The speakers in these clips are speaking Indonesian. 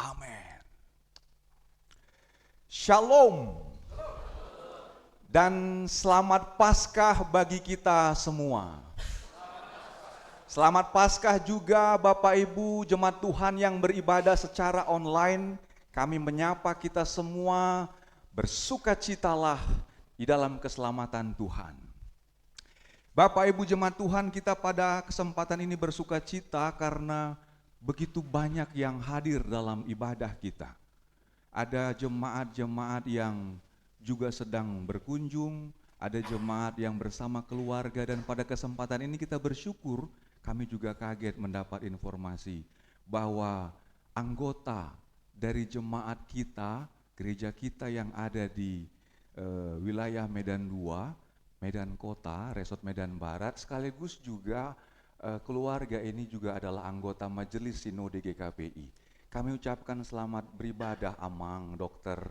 Amin. Shalom dan selamat Paskah bagi kita semua. Selamat Paskah juga Bapak Ibu jemaat Tuhan yang beribadah secara online. Kami menyapa kita semua, bersukacitalah di dalam keselamatan Tuhan. Bapak Ibu jemaat Tuhan, kita pada kesempatan ini bersukacita karena begitu banyak yang hadir dalam ibadah kita. Ada jemaat-jemaat yang juga sedang berkunjung, ada jemaat yang bersama keluarga, dan pada kesempatan ini kita bersyukur, kami juga kaget mendapat informasi bahwa anggota dari jemaat kita, gereja kita yang ada di wilayah Medan 2, Medan Kota, Resort Medan Barat, sekaligus juga keluarga ini juga adalah anggota Majelis Sinode GKPI. Kami ucapkan selamat beribadah Amang Dr.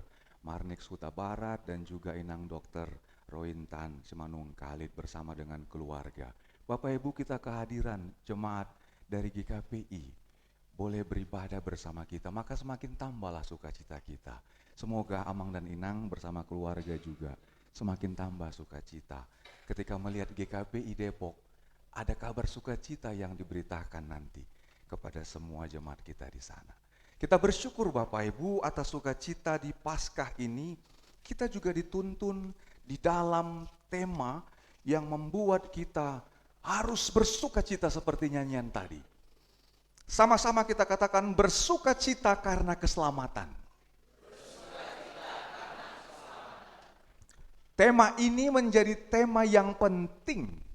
Marnik Huta Barat dan juga Inang Dr. Rointan Simanung Khalid bersama dengan keluarga. Bapak Ibu, kita kehadiran jemaat dari GKPI boleh beribadah bersama kita, maka semakin tambahlah sukacita kita. Semoga Amang dan Inang bersama keluarga juga semakin tambah sukacita ketika melihat GKPI Depok ada kabar sukacita yang diberitakan nanti kepada semua jemaat kita di sana. Kita bersyukur Bapak Ibu atas sukacita di Paskah ini. Kita juga dituntun di dalam tema yang membuat kita harus bersukacita seperti nyanyian tadi. Sama-sama kita katakan bersukacita karena keselamatan. Tema ini menjadi tema yang penting.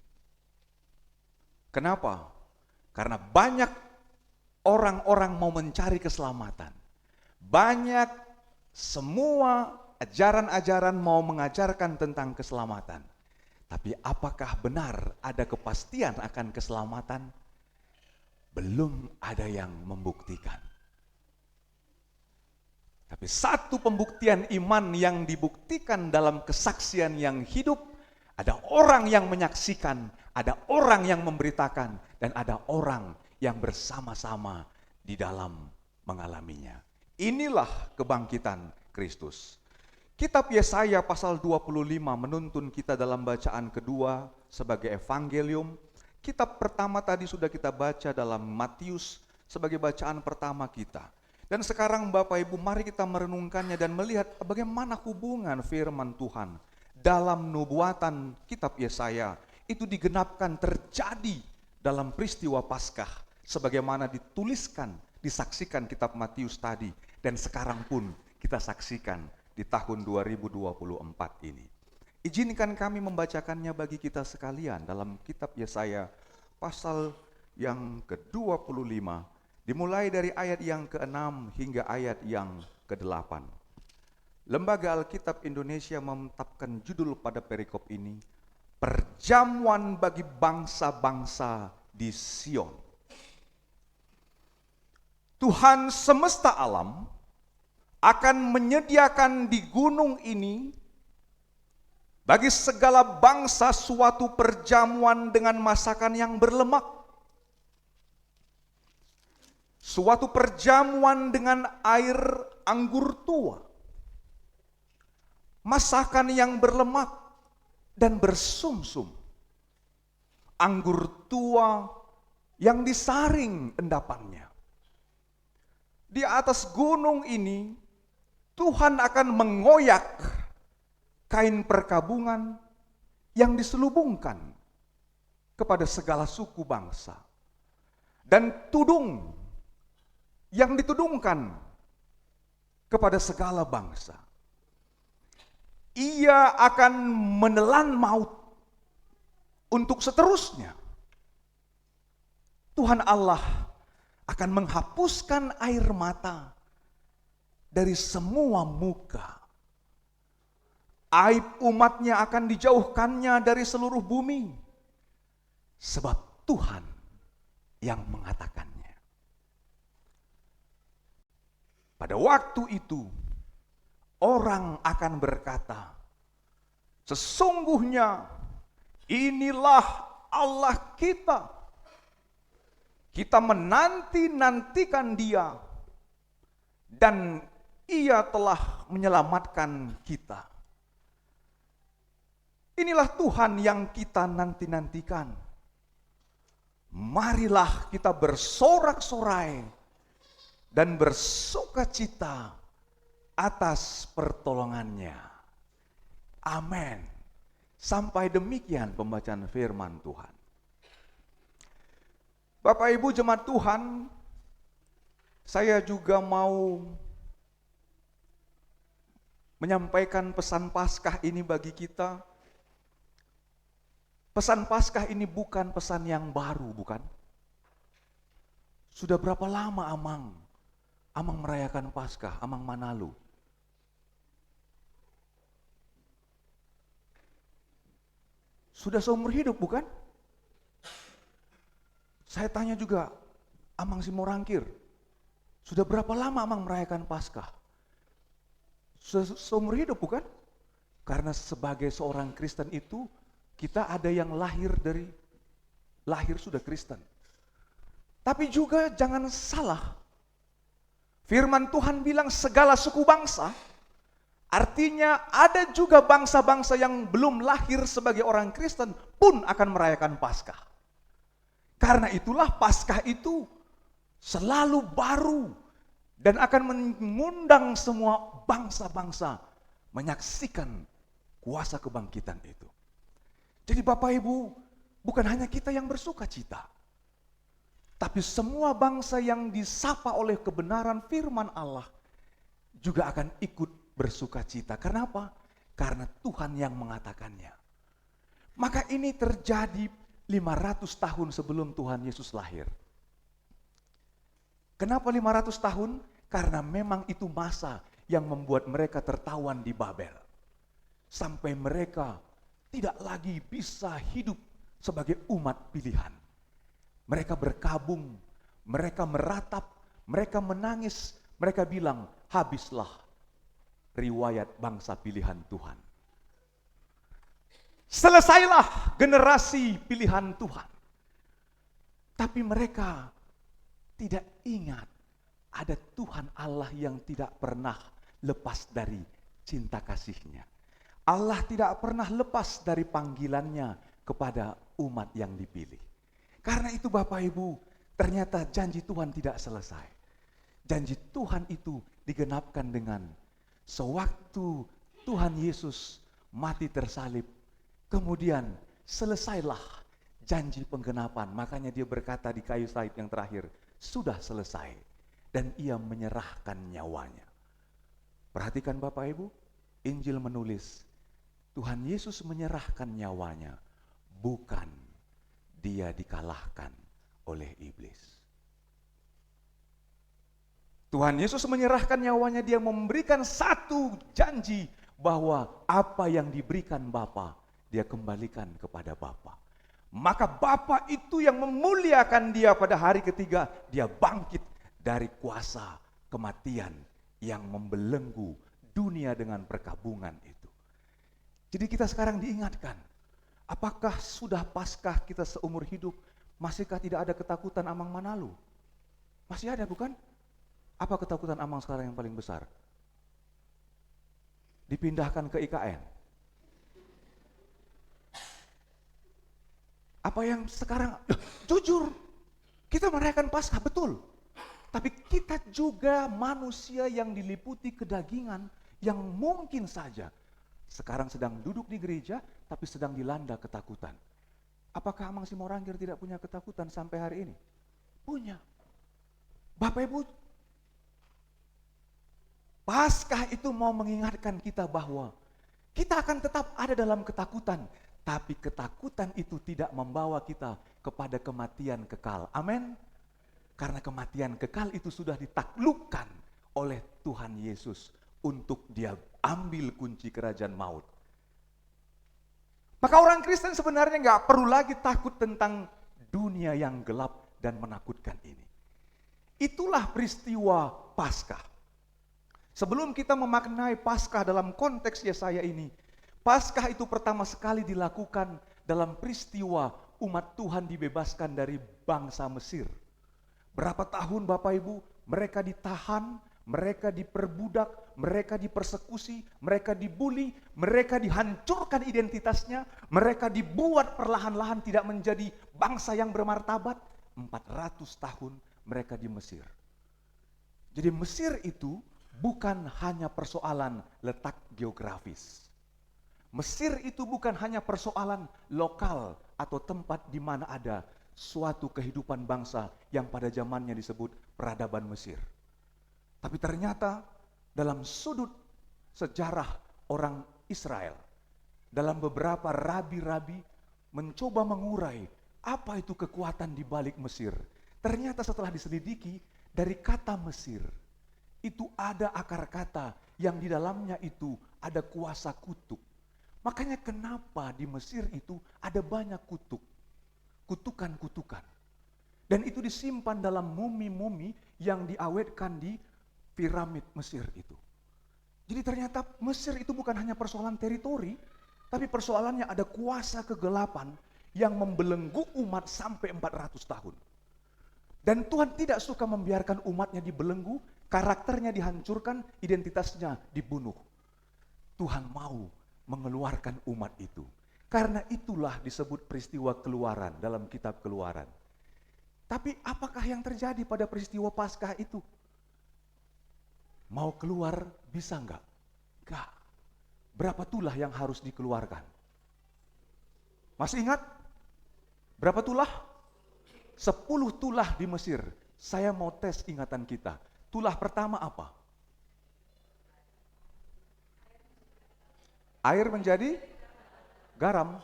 Kenapa? Karena banyak orang-orang mau mencari keselamatan. Banyak semua ajaran-ajaran mau mengajarkan tentang keselamatan. Tapi apakah benar ada kepastian akan keselamatan? Belum ada yang membuktikan. Tapi satu pembuktian iman yang dibuktikan dalam kesaksian yang hidup, ada orang yang menyaksikan, ada orang yang memberitakan, dan ada orang yang bersama-sama di dalam mengalaminya. Inilah kebangkitan Kristus. Kitab Yesaya pasal 25 menuntun kita dalam bacaan kedua sebagai evangelium. Kitab pertama tadi sudah kita baca dalam Matius sebagai bacaan pertama kita. Dan sekarang Bapak Ibu, mari kita merenungkannya dan melihat bagaimana hubungan firman Tuhan dalam nubuatan kitab Yesaya itu digenapkan terjadi dalam peristiwa Paskah sebagaimana dituliskan, disaksikan kitab Matius tadi, dan sekarang pun kita saksikan di tahun 2024 ini. Izinkan kami membacakannya bagi kita sekalian dalam kitab Yesaya pasal yang ke-25, dimulai dari ayat yang ke-6 hingga ayat yang ke-8. Lembaga Alkitab Indonesia menetapkan judul pada perikop ini, Perjamuan bagi bangsa-bangsa di Sion. Tuhan semesta alam akan menyediakan di gunung ini bagi segala bangsa suatu perjamuan dengan masakan yang berlemak. Suatu perjamuan dengan air anggur tua. Masakan yang berlemak dan bersumsum. Anggur tua yang disaring endapannya. Di atas gunung ini Tuhan akan mengoyak kain perkabungan yang diselubungkan kepada segala suku bangsa. Dan tudung yang ditudungkan kepada segala bangsa. Ia akan menelan maut untuk seterusnya. Tuhan Allah akan menghapuskan air mata dari semua muka. Aib umatnya akan dijauhkannya dari seluruh bumi. Sebab Tuhan yang mengatakannya. Pada waktu itu, orang akan berkata, sesungguhnya inilah Allah kita. Kita menanti-nantikan Dia dan Ia telah menyelamatkan kita. Inilah Tuhan yang kita nanti-nantikan. Marilah kita bersorak-sorai dan bersukacita atas pertolongannya. Amin. Sampai demikian pembacaan firman Tuhan. Bapak Ibu jemaat Tuhan, saya juga mau menyampaikan pesan Paskah ini bagi kita. Pesan Paskah ini bukan pesan yang baru, bukan? Sudah berapa lama Amang merayakan Paskah, Amang Manalu? Sudah seumur hidup, bukan? Saya tanya juga, Amang Simorangkir, sudah berapa lama Amang merayakan Paskah? Sudah seumur hidup, bukan? Karena sebagai seorang Kristen itu, kita ada yang lahir sudah Kristen. Tapi juga jangan salah, firman Tuhan bilang segala suku bangsa, artinya ada juga bangsa-bangsa yang belum lahir sebagai orang Kristen pun akan merayakan Paskah. Karena itulah Paskah itu selalu baru dan akan mengundang semua bangsa-bangsa menyaksikan kuasa kebangkitan itu. Jadi Bapak Ibu, bukan hanya kita yang bersuka cita, tapi semua bangsa yang disapa oleh kebenaran firman Allah juga akan ikut bersuka cita. Kenapa? Karena Tuhan yang mengatakannya. Maka ini terjadi 500 tahun sebelum Tuhan Yesus lahir. Kenapa 500 tahun? Karena memang itu masa yang membuat mereka tertawan di Babel. Sampai mereka tidak lagi bisa hidup sebagai umat pilihan. Mereka berkabung, mereka meratap, mereka menangis, mereka bilang, habislah riwayat bangsa pilihan Tuhan. Selesailah generasi pilihan Tuhan. Tapi mereka tidak ingat ada Tuhan Allah yang tidak pernah lepas dari cinta kasih-Nya. Allah tidak pernah lepas dari panggilannya kepada umat yang dipilih. Karena itu Bapak Ibu, ternyata janji Tuhan tidak selesai. Janji Tuhan itu digenapkan dengan sewaktu Tuhan Yesus mati tersalib, kemudian selesailah janji penggenapan. Makanya dia berkata di kayu salib yang terakhir, sudah selesai. Dan ia menyerahkan nyawanya. Perhatikan Bapak Ibu, Injil menulis, Tuhan Yesus menyerahkan nyawanya, bukan dia dikalahkan oleh iblis. Tuhan Yesus menyerahkan nyawanya, dia memberikan satu janji bahwa apa yang diberikan Bapa, dia kembalikan kepada Bapa. Maka Bapa itu yang memuliakan dia pada hari ketiga, dia bangkit dari kuasa kematian yang membelenggu dunia dengan perkabungan itu. Jadi kita sekarang diingatkan, apakah sudah Paskah kita seumur hidup, masihkah tidak ada ketakutan Amang Manalu? Masih ada bukan? Apa ketakutan Amang sekarang yang paling besar? Dipindahkan ke IKN. Apa yang sekarang, jujur, kita merayakan Paskah, betul. Tapi kita juga manusia yang diliputi kedagingan yang mungkin saja sekarang sedang duduk di gereja tapi sedang dilanda ketakutan. Apakah Amang Simorangkir tidak punya ketakutan sampai hari ini? Punya. Bapak Ibu, Paskah itu mau mengingatkan kita bahwa kita akan tetap ada dalam ketakutan, tapi ketakutan itu tidak membawa kita kepada kematian kekal. Amin. Karena kematian kekal itu sudah ditaklukkan oleh Tuhan Yesus untuk dia ambil kunci kerajaan maut. Maka orang Kristen sebenarnya nggak perlu lagi takut tentang dunia yang gelap dan menakutkan ini. Itulah peristiwa Paskah. Sebelum kita memaknai Paskah dalam konteks Yesaya ini, Paskah itu pertama sekali dilakukan dalam peristiwa umat Tuhan dibebaskan dari bangsa Mesir. Berapa tahun Bapak Ibu mereka ditahan, mereka diperbudak, mereka dipersekusi, mereka dibully, mereka dihancurkan identitasnya, mereka dibuat perlahan-lahan tidak menjadi bangsa yang bermartabat. 400 tahun mereka di Mesir. Jadi Mesir itu bukan hanya persoalan letak geografis. Mesir itu bukan hanya persoalan lokal atau tempat di mana ada suatu kehidupan bangsa yang pada zamannya disebut peradaban Mesir. Tapi ternyata dalam sudut sejarah orang Israel, dalam beberapa rabi-rabi mencoba mengurai apa itu kekuatan di balik Mesir. Ternyata setelah diselidiki, dari kata Mesir itu ada akar kata yang di dalamnya itu ada kuasa kutuk. Makanya kenapa di Mesir itu ada banyak kutukan-kutukan. Dan itu disimpan dalam mumi-mumi yang diawetkan di piramid Mesir itu. Jadi ternyata Mesir itu bukan hanya persoalan teritori, tapi persoalannya ada kuasa kegelapan yang membelenggu umat sampai 400 tahun. Dan Tuhan tidak suka membiarkan umatnya dibelenggu, karakternya dihancurkan, identitasnya dibunuh. Tuhan mau mengeluarkan umat itu. Karena itulah disebut peristiwa keluaran dalam kitab Keluaran. Tapi apakah yang terjadi pada peristiwa Paskah itu? Mau keluar bisa enggak? Enggak. Berapa tulah yang harus dikeluarkan? Masih ingat? Berapa tulah? 10 tulah di Mesir. Saya mau tes ingatan kita. Tulah pertama apa? Air menjadi garam.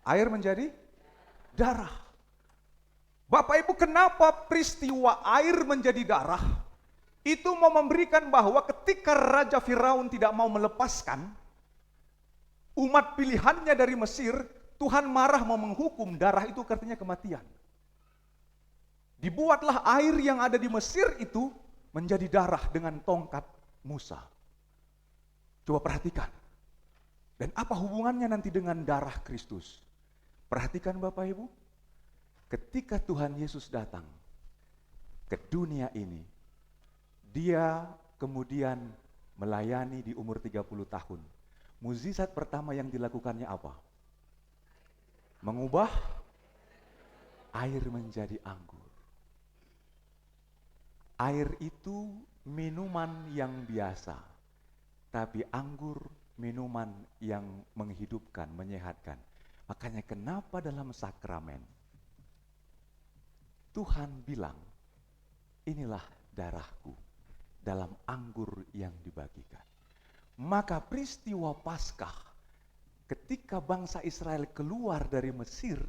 Air menjadi darah. Bapak Ibu, kenapa peristiwa air menjadi darah? Itu mau memberikan bahwa ketika Raja Firaun tidak mau melepaskan umat pilihannya dari Mesir, Tuhan marah mau menghukum. Darah itu artinya kematian. Dibuatlah air yang ada di Mesir itu menjadi darah dengan tongkat Musa. Coba perhatikan. Dan apa hubungannya nanti dengan darah Kristus? Perhatikan Bapak Ibu. Ketika Tuhan Yesus datang ke dunia ini, dia kemudian melayani di umur 30 tahun. Mukjizat pertama yang dilakukannya apa? Mengubah air menjadi anggur. Air itu minuman yang biasa, tapi anggur minuman yang menghidupkan, menyehatkan. Makanya kenapa dalam sakramen Tuhan bilang, inilah darahku dalam anggur yang dibagikan. Maka peristiwa Paskah ketika bangsa Israel keluar dari Mesir,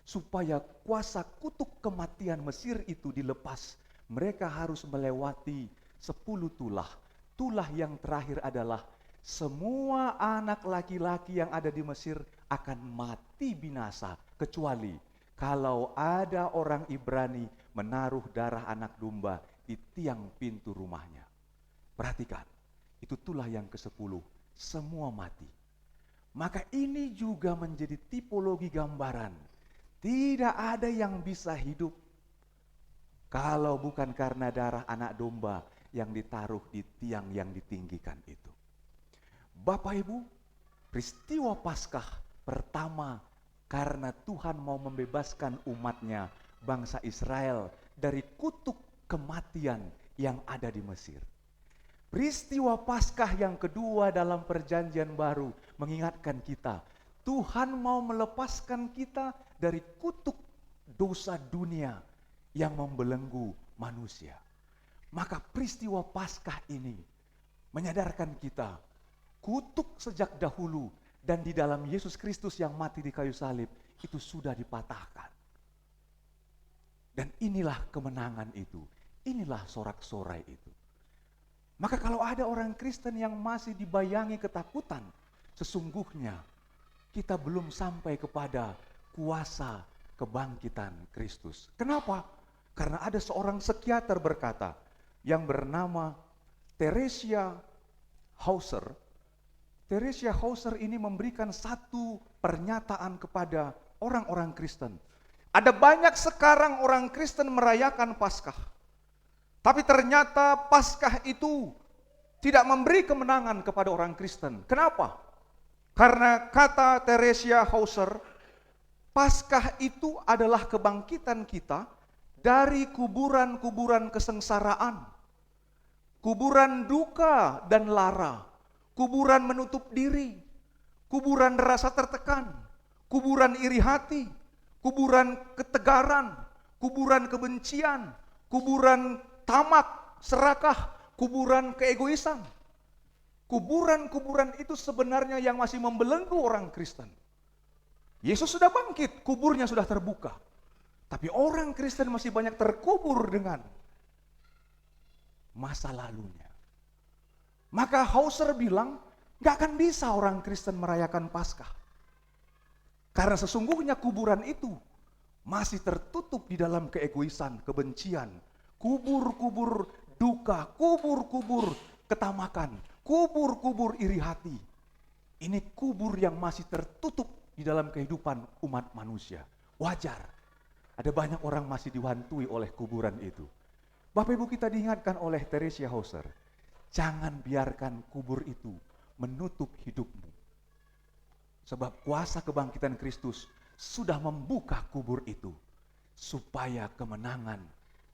supaya kuasa kutuk kematian Mesir itu dilepas, mereka harus melewati 10 tulah. Tulah yang terakhir adalah semua anak laki-laki yang ada di Mesir akan mati binasa, kecuali kalau ada orang Ibrani menaruh darah anak domba di tiang pintu rumahnya. Perhatikan, itu tulah yang ke-10, semua mati. Maka ini juga menjadi tipologi gambaran. Tidak ada yang bisa hidup kalau bukan karena darah anak domba yang ditaruh di tiang yang ditinggikan itu. Bapak Ibu, peristiwa Paskah pertama karena Tuhan mau membebaskan umatnya, bangsa Israel, dari kutuk kematian yang ada di Mesir. Peristiwa Paskah yang kedua dalam perjanjian baru mengingatkan kita, Tuhan mau melepaskan kita dari kutuk dosa dunia yang membelenggu manusia. Maka peristiwa Paskah ini menyadarkan kita, kutuk sejak dahulu dan di dalam Yesus Kristus yang mati di kayu salib itu sudah dipatahkan. Dan inilah kemenangan itu, inilah sorak-sorai itu. Maka kalau ada orang Kristen yang masih dibayangi ketakutan, sesungguhnya kita belum sampai kepada kuasa kebangkitan Kristus. Kenapa? Karena ada seorang psikiater berkata, yang bernama Theresia Hauser. Theresia Hauser ini memberikan satu pernyataan kepada orang-orang Kristen. Ada banyak sekarang orang Kristen merayakan Paskah. Tapi ternyata Paskah itu tidak memberi kemenangan kepada orang Kristen. Kenapa? Karena kata Theresia Hauser, Paskah itu adalah kebangkitan kita dari kuburan-kuburan kesengsaraan, kuburan duka dan lara, kuburan menutup diri, kuburan rasa tertekan, kuburan iri hati, kuburan ketegaran, kuburan kebencian, kuburan tamak, serakah, kuburan keegoisan. Kuburan-kuburan itu sebenarnya yang masih membelenggu orang Kristen. Yesus sudah bangkit, kuburnya sudah terbuka. Tapi orang Kristen masih banyak terkubur dengan masa lalunya. Maka Hauser bilang, gak akan bisa orang Kristen merayakan Paskah. Karena sesungguhnya kuburan itu masih tertutup di dalam keegoisan, kebencian, kubur-kubur duka, kubur-kubur ketamakan, kubur-kubur iri hati. Ini kubur yang masih tertutup di dalam kehidupan umat manusia. Wajar, ada banyak orang masih dihantui oleh kuburan itu. Bapak Ibu, kita diingatkan oleh Theresia Hauser, jangan biarkan kubur itu menutup hidupmu. Sebab kuasa kebangkitan Kristus sudah membuka kubur itu, supaya kemenangan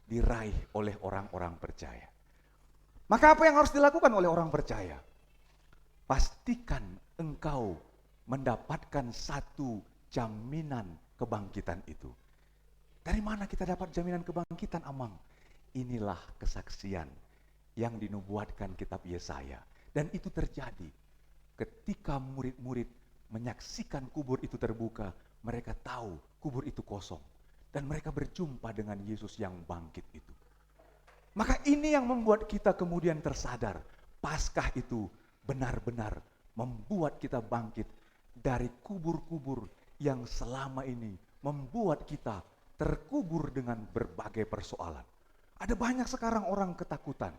diraih oleh orang-orang percaya. Maka apa yang harus dilakukan oleh orang percaya? Pastikan engkau mendapatkan satu jaminan kebangkitan itu. Dari mana kita dapat jaminan kebangkitan, Amang? Inilah kesaksian yang dinubuatkan kitab Yesaya. Dan itu terjadi ketika murid-murid menyaksikan kubur itu terbuka, mereka tahu kubur itu kosong. Dan mereka berjumpa dengan Yesus yang bangkit itu. Maka ini yang membuat kita kemudian tersadar, Paskah itu benar-benar membuat kita bangkit dari kubur-kubur yang selama ini membuat kita terkubur dengan berbagai persoalan. Ada banyak sekarang orang ketakutan,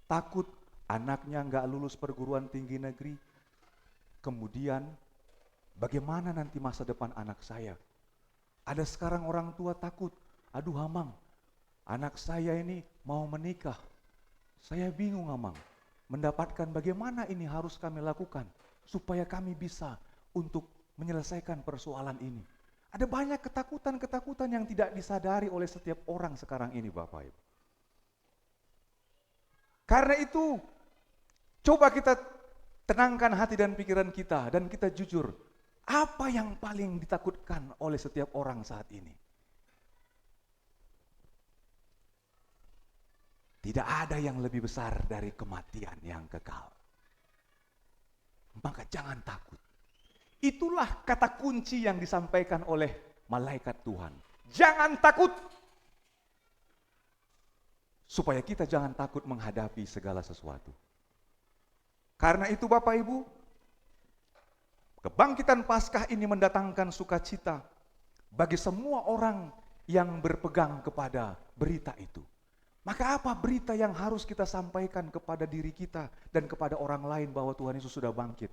takut anaknya nggak lulus perguruan tinggi negeri, kemudian bagaimana nanti masa depan anak saya? Ada sekarang orang tua takut, aduh Amang, anak saya ini mau menikah, saya bingung Amang, mendapatkan bagaimana ini harus kami lakukan supaya kami bisa untuk menyelesaikan persoalan ini. Ada banyak ketakutan-ketakutan yang tidak disadari oleh setiap orang sekarang ini, Bapak Ibu. Karena itu, coba kita tenangkan hati dan pikiran kita, dan kita jujur, apa yang paling ditakutkan oleh setiap orang saat ini? Tidak ada yang lebih besar dari kematian yang kekal. Maka jangan takut. Itulah kata kunci yang disampaikan oleh malaikat Tuhan. Jangan takut. Supaya kita jangan takut menghadapi segala sesuatu. Karena itu Bapak Ibu, kebangkitan Paskah ini mendatangkan sukacita bagi semua orang yang berpegang kepada berita itu. Maka apa berita yang harus kita sampaikan kepada diri kita dan kepada orang lain bahwa Tuhan Yesus sudah bangkit?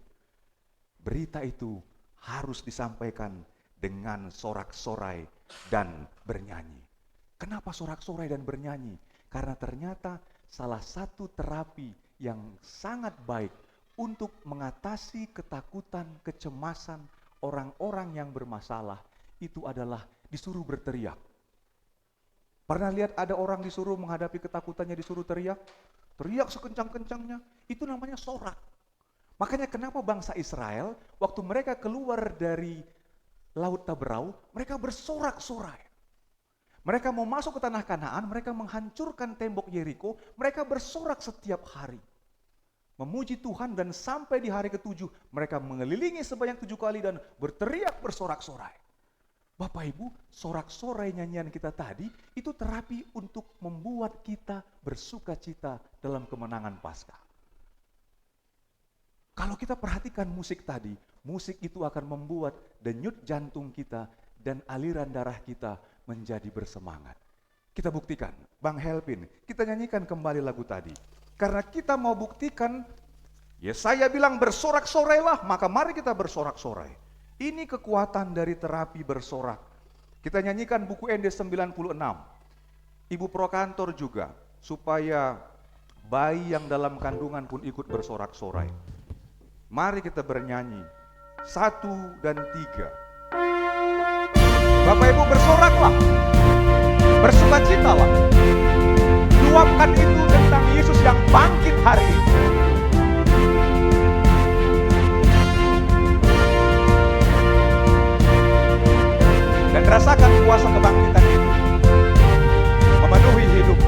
Berita itu harus disampaikan dengan sorak-sorai dan bernyanyi. Kenapa sorak-sorai dan bernyanyi? Karena ternyata salah satu terapi yang sangat baik untuk mengatasi ketakutan, kecemasan orang-orang yang bermasalah itu adalah disuruh berteriak. Pernah lihat ada orang disuruh menghadapi ketakutannya disuruh teriak? Teriak sekencang-kencangnya, itu namanya sorak. Makanya kenapa bangsa Israel waktu mereka keluar dari Laut Taberau, mereka bersorak-sorai. Mereka mau masuk ke tanah Kanaan, mereka menghancurkan tembok Yeriko, mereka bersorak setiap hari. Memuji Tuhan dan sampai di hari ke-7 mereka mengelilingi sebanyak 7 kali dan berteriak bersorak-sorai. Bapak Ibu, sorak-sorai nyanyian kita tadi itu terapi untuk membuat kita bersuka cita dalam kemenangan Paskah. Kalau kita perhatikan musik tadi, musik itu akan membuat denyut jantung kita dan aliran darah kita menjadi bersemangat. Kita buktikan, Bang Helpin, kita nyanyikan kembali lagu tadi. Karena kita mau buktikan, Yesaya bilang bersorak-sorailah, maka mari kita bersorak-sorai. Ini kekuatan dari terapi bersorak. Kita nyanyikan buku ND 96. Ibu Prokantor juga. supaya bayi yang dalam kandungan pun ikut bersorak-sorai. Mari kita bernyanyi 1 dan 3. Bapak Ibu bersoraklah, bersukacitalah, luapkan itu tentang Yesus yang bangkit hari ini. Dan rasakan kuasa kebangkitan itu memenuhi hidup.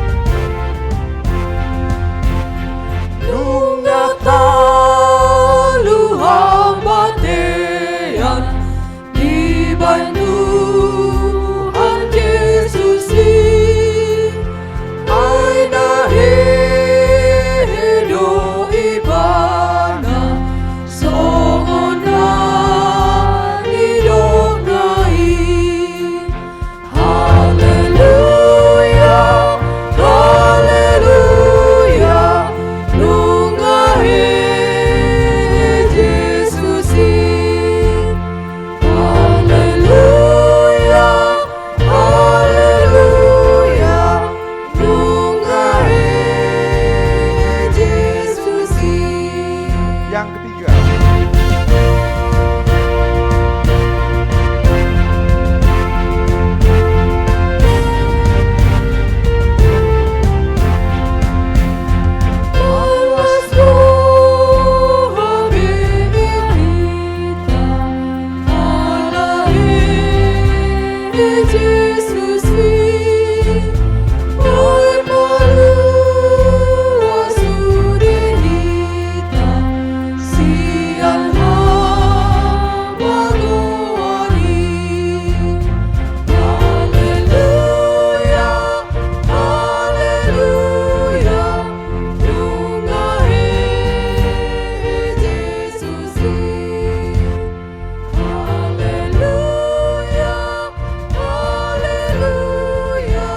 Nunggak talu hambatean dibantu Tuhan Yesus aina hidup ibana songona didongai. Haleluya, haleluya, nungahi Yesus. Haleluya, haleluya, nungahi Yesus. Yang ketiga, Awas Tuhan kita, alahi Yesus. Bermalu asuri kita, siang magori. Haleluya, haleluya, nungahi Yesus. Haleluya, haleluya,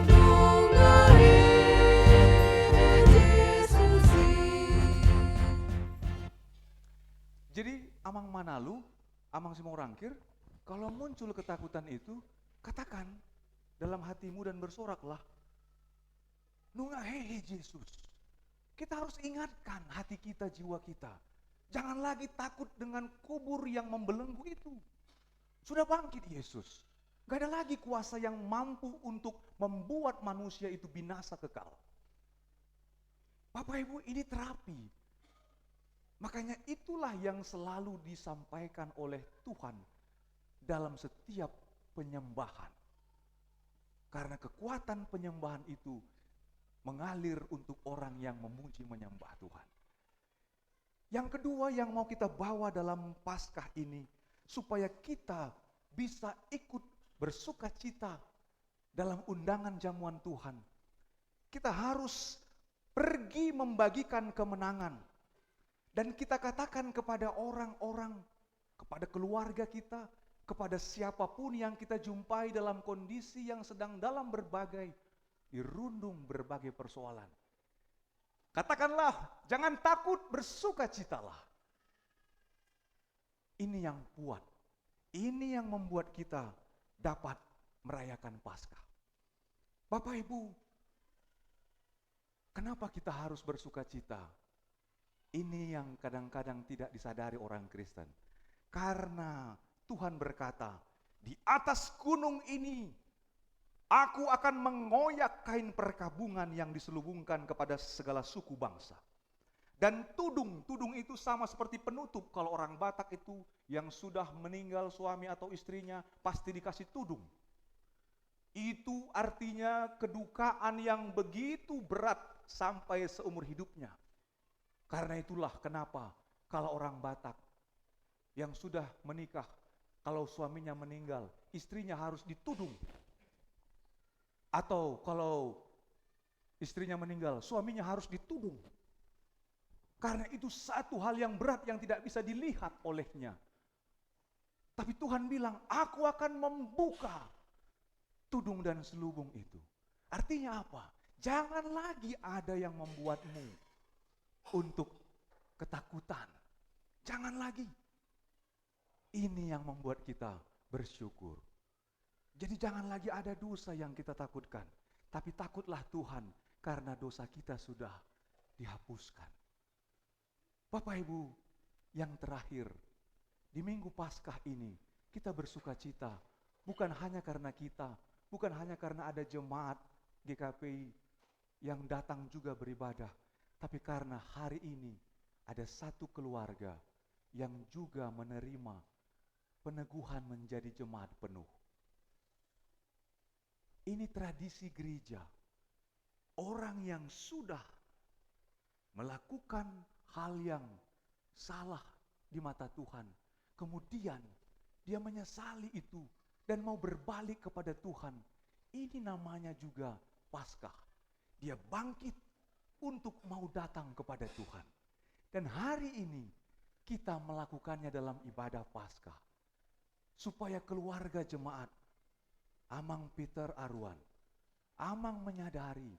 nungahi Yesus. jadi Amang Manalu, Amang Simong Rangkir, kalau muncul ketakutan itu, katakan dalam hatimu dan bersoraklah, nungahehe Yesus. Kita harus ingatkan hati kita, jiwa kita. Jangan lagi takut dengan kubur yang membelenggu itu. Sudah bangkit Yesus. Gak ada lagi kuasa yang mampu untuk membuat manusia itu binasa kekal. Bapak Ibu, ini terapi. Makanya itulah yang selalu disampaikan oleh Tuhan dalam setiap penyembahan. Karena kekuatan penyembahan itu mengalir untuk orang yang memuji menyembah Tuhan. Yang kedua yang mau kita bawa dalam Paskah ini, supaya kita bisa ikut bersukacita dalam undangan jamuan Tuhan. Kita harus pergi membagikan kemenangan. Dan kita katakan kepada orang-orang, kepada keluarga kita, kepada siapapun yang kita jumpai dalam kondisi yang sedang dalam berbagai, dirundung berbagai persoalan. Katakanlah, jangan takut, bersukacitalah. Ini yang kuat, ini yang membuat kita dapat merayakan Paskah. Bapak Ibu, kenapa kita harus bersukacita? Ini yang kadang-kadang tidak disadari orang Kristen. Karena Tuhan berkata, di atas gunung ini, aku akan mengoyak kain perkabungan yang diselubungkan kepada segala suku bangsa. Dan tudung itu sama seperti penutup. Kalau orang Batak itu yang sudah meninggal suami atau istrinya, pasti dikasih tudung. Itu artinya kedukaan yang begitu berat sampai seumur hidupnya. Karena itulah kenapa kalau orang Batak yang sudah menikah, kalau suaminya meninggal, istrinya harus ditudung. Atau kalau istrinya meninggal, suaminya harus ditudung. Karena itu satu hal yang berat yang tidak bisa dilihat olehnya. Tapi Tuhan bilang, aku akan membuka tudung dan selubung itu. Artinya apa? Jangan lagi ada yang membuatmu untuk ketakutan. Jangan lagi. Ini yang membuat kita bersyukur. Jadi jangan lagi ada dosa yang kita takutkan. Tapi takutlah Tuhan, karena dosa kita sudah dihapuskan. Bapak Ibu, yang terakhir, di Minggu Paskah ini kita bersuka cita bukan hanya karena kita, bukan hanya karena ada jemaat GKPI yang datang juga beribadah, tapi karena hari ini ada satu keluarga yang juga menerima peneguhan menjadi jemaat penuh. Ini tradisi gereja. Orang yang sudah melakukan hal yang salah di mata Tuhan, kemudian dia menyesali itu dan mau berbalik kepada Tuhan. Ini namanya juga Paskah. Dia bangkit untuk mau datang kepada Tuhan. Dan hari ini kita melakukannya dalam ibadah Paskah. Supaya keluarga jemaat Amang Peter Arwan, Amang menyadari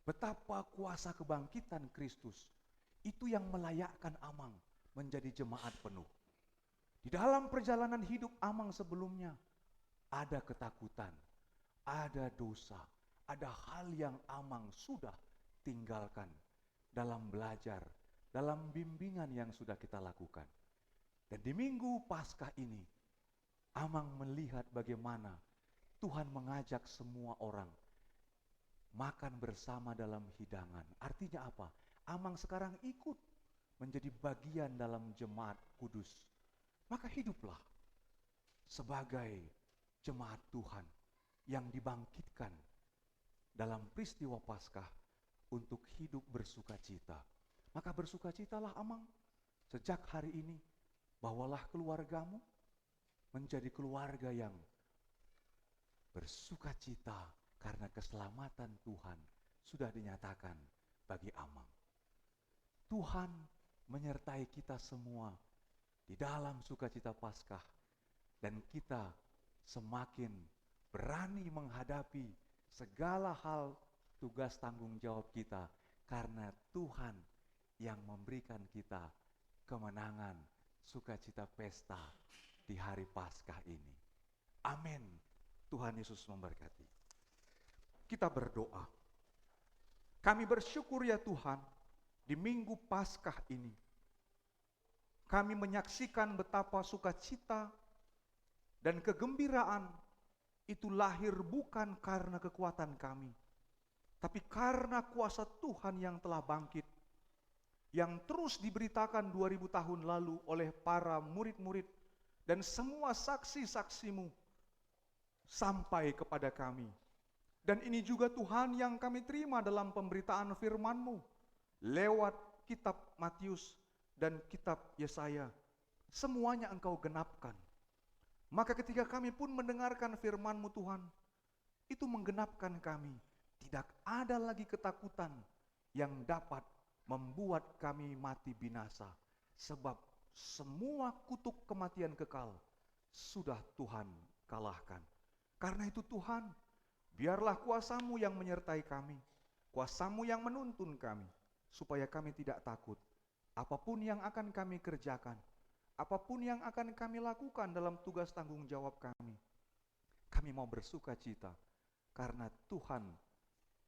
betapa kuasa kebangkitan Kristus itu yang melayakkan Amang menjadi jemaat penuh. Di dalam perjalanan hidup Amang sebelumnya, ada ketakutan, ada dosa, ada hal yang Amang sudah tinggalkan dalam belajar, dalam bimbingan yang sudah kita lakukan. Dan di Minggu Paskah ini, Amang melihat bagaimana Tuhan mengajak semua orang makan bersama dalam hidangan. Artinya apa? Amang sekarang ikut menjadi bagian dalam jemaat kudus. Maka hiduplah sebagai jemaat Tuhan yang dibangkitkan dalam peristiwa Paskah untuk hidup bersukacita. Maka bersukacitalah Amang. Sejak hari ini, bawalah keluargamu menjadi keluarga yang bersukacita karena keselamatan Tuhan sudah dinyatakan bagi Amang. Tuhan menyertai kita semua di dalam sukacita Paskah, dan kita semakin berani menghadapi segala hal tugas tanggung jawab kita karena Tuhan yang memberikan kita kemenangan sukacita pesta di hari Paskah ini. Amin. Tuhan Yesus memberkati. Kita berdoa. Kami bersyukur ya Tuhan, di Minggu Paskah ini kami menyaksikan betapa sukacita dan kegembiraan itu lahir bukan karena kekuatan kami, tapi karena kuasa Tuhan yang telah bangkit, yang terus diberitakan 2000 tahun lalu oleh para murid-murid dan semua saksi-saksimu sampai kepada kami. Dan ini juga Tuhan yang kami terima dalam pemberitaan firman-Mu lewat kitab Matius dan kitab Yesaya. Semuanya Engkau genapkan. Maka ketika kami pun mendengarkan firman-Mu Tuhan, itu menggenapkan kami. Tidak ada lagi ketakutan yang dapat membuat kami mati binasa. Sebab semua kutuk kematian kekal sudah Tuhan kalahkan. Karena itu Tuhan, biarlah kuasa-Mu yang menyertai kami, kuasa-Mu yang menuntun kami, supaya kami tidak takut. Apapun yang akan kami kerjakan, apapun yang akan kami lakukan dalam tugas tanggung jawab kami mau bersuka cita karena Tuhan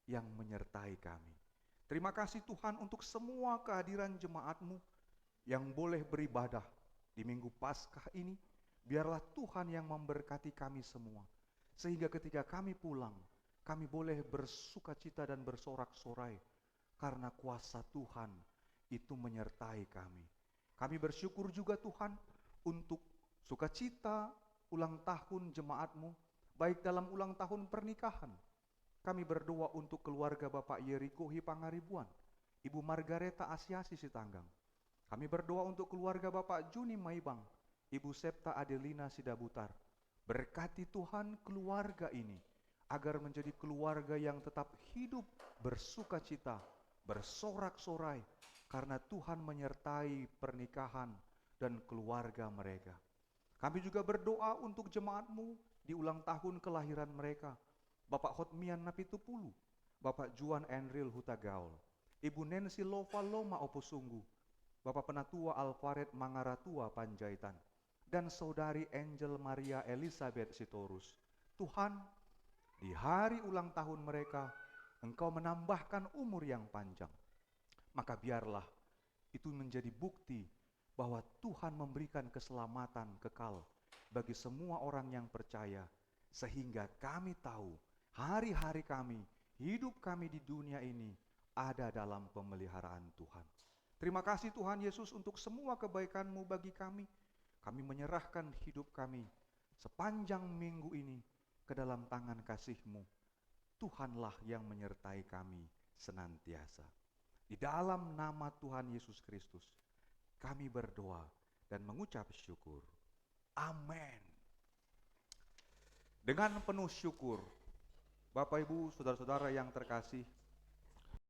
yang menyertai kami. Terima kasih Tuhan untuk semua kehadiran jemaat-Mu yang boleh beribadah di Minggu Paskah ini. Biarlah Tuhan yang memberkati kami semua. Sehingga ketika kami pulang, kami boleh bersukacita dan bersorak-sorai karena kuasa Tuhan itu menyertai kami. Kami bersyukur juga Tuhan untuk sukacita ulang tahun jemaat-Mu, baik dalam ulang tahun pernikahan. Kami berdoa untuk keluarga Bapak Yeriko Hipangaribuan, Ibu Margareta Asyasi Sitanggang. Kami berdoa untuk keluarga Bapak Juni Maibang, Ibu Septa Adelina Sidabutar. Berkati Tuhan keluarga ini agar menjadi keluarga yang tetap hidup bersukacita, bersorak-sorai karena Tuhan menyertai pernikahan dan keluarga mereka. Kami juga berdoa untuk jemaat-Mu di ulang tahun kelahiran mereka. Bapak Hotmian Napitupulu, Bapak Juan Enril Hutagaul, Ibu Nancy Lova Loma Oposunggu, Bapak Penatua Alfared Mangaratua Panjaitan, dan Saudari Angel Maria Elizabeth Sitorus. Tuhan, di hari ulang tahun mereka, Engkau menambahkan umur yang panjang. Maka biarlah itu menjadi bukti bahwa Tuhan memberikan keselamatan kekal bagi semua orang yang percaya, sehingga kami tahu hari-hari kami, hidup kami di dunia ini ada dalam pemeliharaan Tuhan. Terima kasih Tuhan Yesus untuk semua kebaikan-Mu bagi kami. Kami menyerahkan hidup kami sepanjang minggu ini ke dalam tangan kasih-Mu. Tuhanlah yang menyertai kami senantiasa. Di dalam nama Tuhan Yesus Kristus, kami berdoa dan mengucap syukur. Amin. Dengan penuh syukur, Bapak Ibu, saudara-saudara yang terkasih,